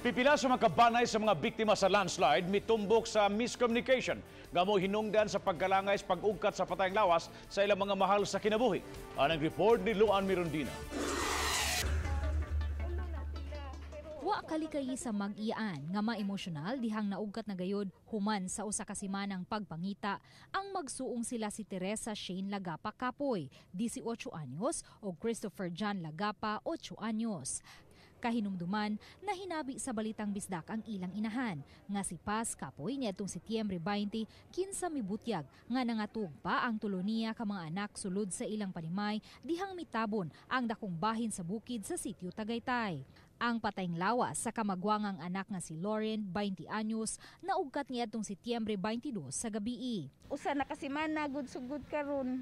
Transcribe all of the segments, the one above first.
Pipila sa mga kabanay sa mga biktima sa landslide mitumbok sa miscommunication. Gamo hinungdan sa pagkalangay sa pag-ugkat sa patayang lawas sa ilang mga mahal sa kinabuhi. Anang report ni Luan Mirondina. Wa kalikayi sa mag-iyaan nga ma-emosyonal dihang naugkat na gayod human sa usa ka semanang pagpangita ang magsuong sila si Teresa Shane Lagapa Capoy, 18 anyos, o Christopher John Lagapa, 8 anyos. Kahinumduman na hinabi sa balitang bisdak ang ilang inahan nga si Paz Capoy niadtong Setyembre 20 kinsa mibutyag nga nangatug pa ang tulo niya ka mga anak sulod sa ilang panimay dihang mitabon ang dakong bahin sa bukid sa sitio Tagaytay. Ang patayng lawas sa kamagwangang anak nga si Lauren, 20 anyos, naugkat niadtong Setyembre 22 sa gabii. Usa na kasi man sugod karon.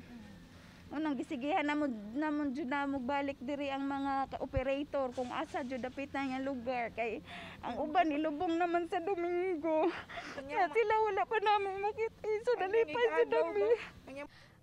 Unang gisigihan namon jud na balik diri ang mga operator kung asa jud dapit na nga lugar kay ang uban nilubong naman sa Domingo. Kaya sila wala pa namin makita. So nalipay sa dami.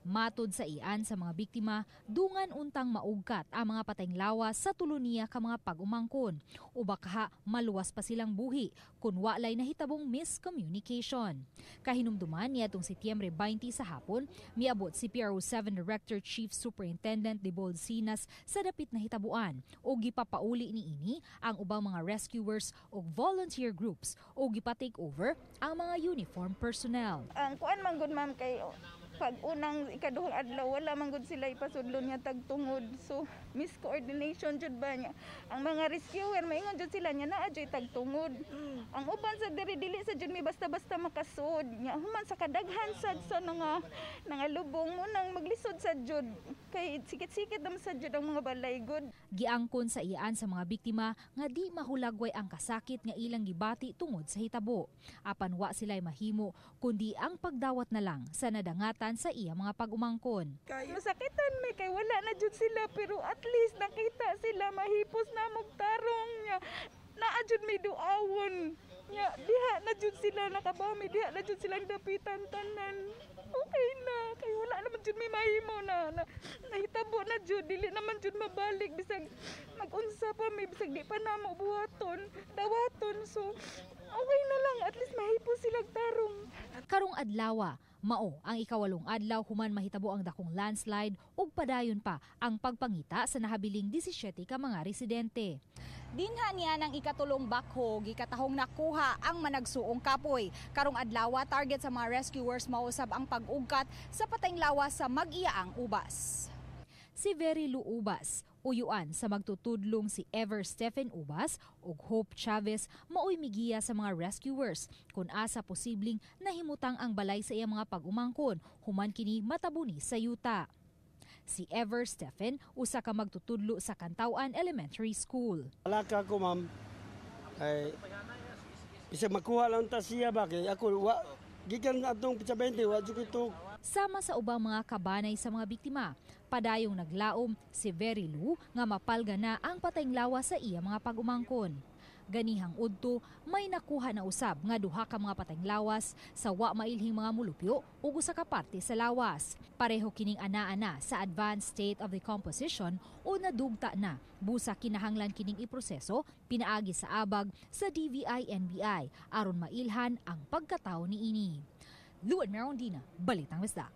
Matod sa iyan sa mga biktima, dungan untang maugkat ang mga patayng lawas sa tulo niya ka mga pag-umangkon. O baka maluwas pa silang buhi kung walay nahitabong miscommunication. Kahinumduman niadtong Setyembre 20 sa hapon, miabot si PRO7 Director Chief Superintendent Debold Sinas sa dapit na hitabuan o gipapauli niini ang ubang mga rescuers o volunteer groups o gipa-take over ang mga uniform personnel. Ang kuan man gud ma'am kay pag unang ikaduhang adlaw wala man gud sila ipasudlon nga tagtungod, so miscoordination jud ba niya ang mga rescuer maingon jud sila nya naa jud tagtungod. Ang uban sa dili sa jud mi basta-basta makasud nya human sa kadaghan sad sa nga lubong mo nang maglisod sa jud kay sikit-sikit naman sa jud ang mga balay gud. Giangkon sa iyaan sa mga biktima nga di mahulagway ang kasakit nga ilang gibati tungod sa hitabo. Apan wa sila'y mahimo kundi ang pagdawat na lang sa nadangatan sa iya mga pag-umangkon. Masakitan may kay wala na jud sila pero at least nakita sila mahipos na magtarong nya. Naa jud may duawon. Nya diha na jud sila nakabami, diha na jud silang dapitan tanan. Okay na kay wala naman jud may mahimo na nahitabo na jud dili naman jud mabalik bisag mag-unsa pa may bisag di pa namo buhaton dawaton, so okay na lang at least mahipos silang tarong. Karong adlaw mao ang ikawalong adlaw human mahitabo ang dakong landslide ug padayon pa ang pagpangita sa nahabiling 17 ka mga residente. Dinha niya ng ikatulong bakho gikatahong nakuha ang managsuong kapoy. Karong adlaw target sa mga rescuers mausab ang pag-ugkat sa patayng lawas sa mag-iyaang ubas. Si Very Lu Ubas, uyuan sa magtutudlong si Ever Stephen Ubas ug Hope Chavez maoy migiya sa mga rescuers kung asa posibleng nahimutang ang balay sa iyang mga pag-umangkon human kini matabuni sa yuta. Si Ever Stephen usa ka magtutudlo sa Kantawan Elementary School. Alaka ko ma'am ay bisa makuha lang ta siya ba kay ako gikan atong pitsa 20 wa jud ito. Sama sa ubang mga kabanay sa mga biktima, padayong naglaom si Very Lu nga mapalga na ang patayng lawas sa iya mga pag-umangkon. Ganihang udto may nakuha na usab nga duha ka mga patayng lawas sa wa mailhing mga mulupyo ug usa ka parte sa lawas. Pareho kining ana-ana sa advanced state of decomposition o nadugta na busa kinahanglan kining iproseso pinaagi sa abag sa DVI-NBI aron mailhan ang pagkatawo niini. Luan Mirondina, Balitang Isda.